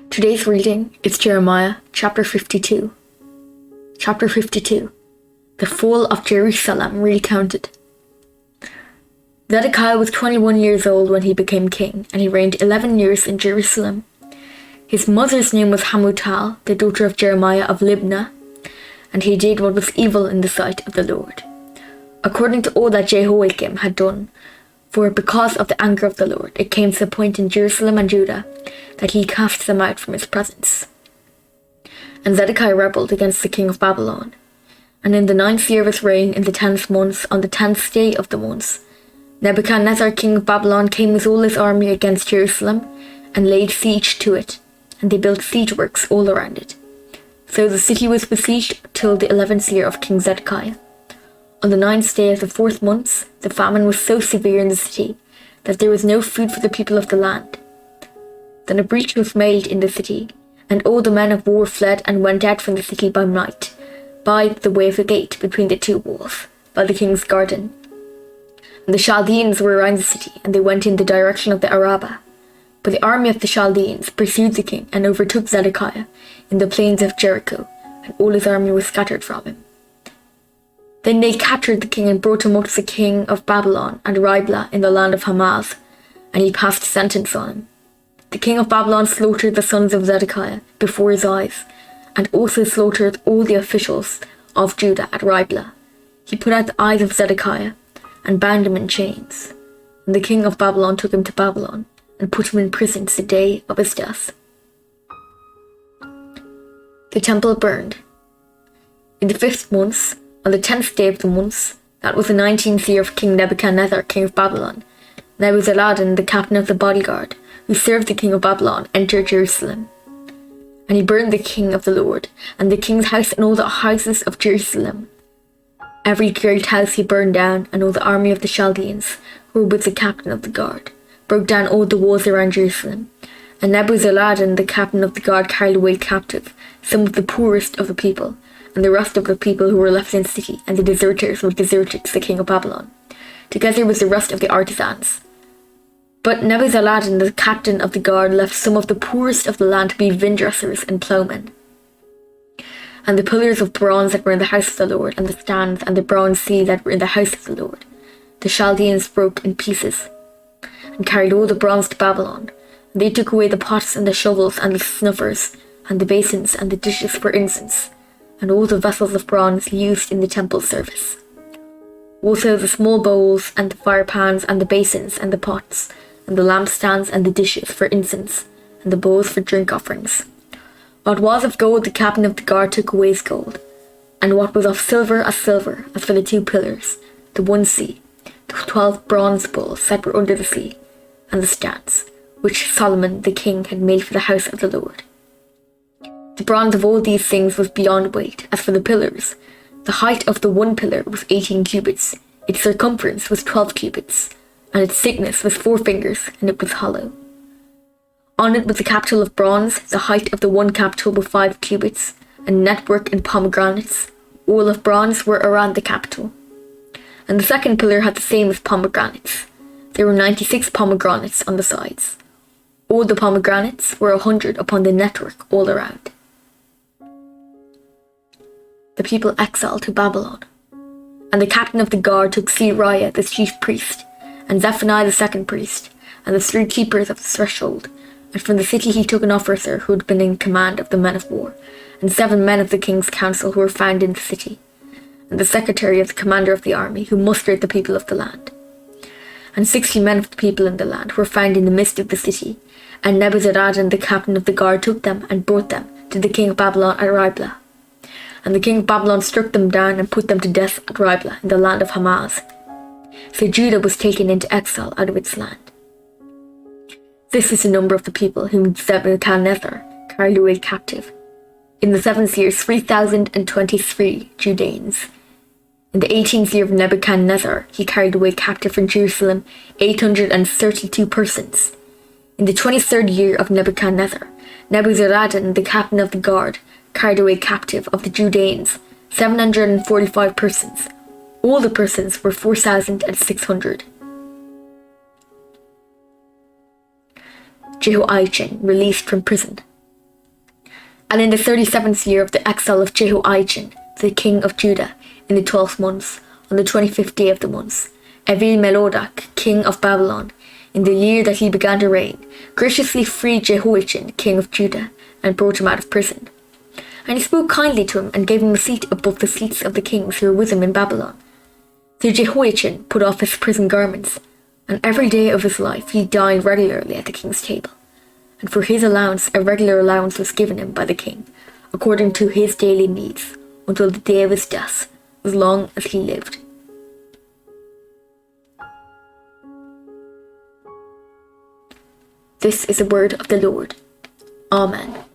Today's reading is Jeremiah chapter 52. Chapter 52. The fall of Jerusalem recounted. Zedekiah was 21 years old when he became king, and he reigned 11 years in Jerusalem. His mother's name was Hamutal, the daughter of Jeremiah of Libnah, and he did what was evil in the sight of the Lord, according to all that Jehoiakim had done. For because of the anger of the Lord, it came to the point in Jerusalem and Judah that he cast them out from his presence. And Zedekiah rebelled against the king of Babylon. And in the 9th year of his reign, in the 10th month, on the 10th day of the month, Nebuchadnezzar king of Babylon came with all his army against Jerusalem, and laid siege to it, and they built siege works all around it. So the city was besieged till the 11th year of King Zedekiah. On the 9th day of the 4th month, the famine was so severe in the city that there was no food for the people of the land. Then a breach was made in the city, and all the men of war fled and went out from the city by night, by the way of the gate between the two walls, by the king's garden. And the Chaldeans were around the city, and they went in the direction of the Arabah. But the army of the Chaldeans pursued the king and overtook Zedekiah in the plains of Jericho, and all his army was scattered from him. Then they captured the king and brought him up to the king of Babylon and Riblah in the land of Hamath, and he passed sentence on him. The king of Babylon slaughtered the sons of Zedekiah before his eyes, and also slaughtered all the officials of Judah at Riblah. He put out the eyes of Zedekiah and bound him in chains. And the king of Babylon took him to Babylon and put him in prison to the day of his death. The temple burned. In the 5th month, on the 10th day of the month, that was the 19th year of King Nebuchadnezzar, king of Babylon, Nebuzaradan, the captain of the bodyguard, who served the king of Babylon, entered Jerusalem. And he burned the king of the Lord, and the king's house, and all the houses of Jerusalem. Every great house he burned down, and all the army of the Chaldeans, who were with the captain of the guard, broke down all the walls around Jerusalem. And Nebuzaradan, the captain of the guard, carried away captive some of the poorest of the people, and the rest of the people who were left in the city, and the deserters were deserted to the king of Babylon, together with the rest of the artisans. But Nebuzaradan, the captain of the guard, left some of the poorest of the land to be vine-dressers and ploughmen. And the pillars of bronze that were in the house of the Lord, and the stands and the bronze sea that were in the house of the Lord, the Chaldeans broke in pieces, and carried all the bronze to Babylon. And they took away the pots and the shovels and the snuffers, and the basins and the dishes for incense, and all the vessels of bronze used in the temple service. Also the small bowls, and the fire pans, and the basins, and the pots, and the lampstands, and the dishes for incense, and the bowls for drink offerings. What was of gold the captain of the guard took away as gold, and what was of silver, as for the 2 pillars, the 1 sea, the 12 bronze bowls that were under the sea, and the stands, which Solomon the king had made for the house of the Lord. The bronze of all these things was beyond weight. As for the pillars, the height of the 1 pillar was 18 cubits, its circumference was 12 cubits, and its thickness was 4 fingers, and it was hollow. On it was a capital of bronze, the height of the 1 capital was 5 cubits, and network and pomegranates, all of bronze, were around the capital. And the 2nd pillar had the same as pomegranates. There were 96 pomegranates on the sides. All the pomegranates were 100 upon the network all around. The people exiled to Babylon. And the captain of the guard took Seraiah the chief priest, and Zephaniah the 2nd priest, and the 3 keepers of the threshold. And from the city he took an officer who had been in command of the men of war, and 7 men of the king's council who were found in the city, and the secretary of the commander of the army, who mustered the people of the land. And 60 men of the people in the land were found in the midst of the city, and Nebuzaradan, the captain of the guard, took them and brought them to the king of Babylon at Riblah. And the king of Babylon struck them down and put them to death at Riblah in the land of Hamath. So Judah was taken into exile out of its land. This is the number of the people whom Nebuchadnezzar carried away captive. In the 7th year, 3,023 Judeans. In the 18th year of Nebuchadnezzar, he carried away captive from Jerusalem 832 persons. In the 23rd year of Nebuchadnezzar, Nebuzaradan, the captain of the guard, carried away captive of the Judeans 745 persons. All the persons were 4,600. Jehoiachin released from prison. And in the 37th year of the exile of Jehoiachin, the king of Judah, in the 12th month, on the 25th day of the month, Evil-Merodach, king of Babylon, in the year that he began to reign, graciously freed Jehoiachin, king of Judah, and brought him out of prison. And he spoke kindly to him, and gave him a seat above the seats of the kings who were with him in Babylon. So Jehoiachin put off his prison garments, and every day of his life he dined regularly at the king's table. And for his allowance a regular allowance was given him by the king, according to his daily needs, until the day of his death, as long as he lived. This is the word of the Lord. Amen.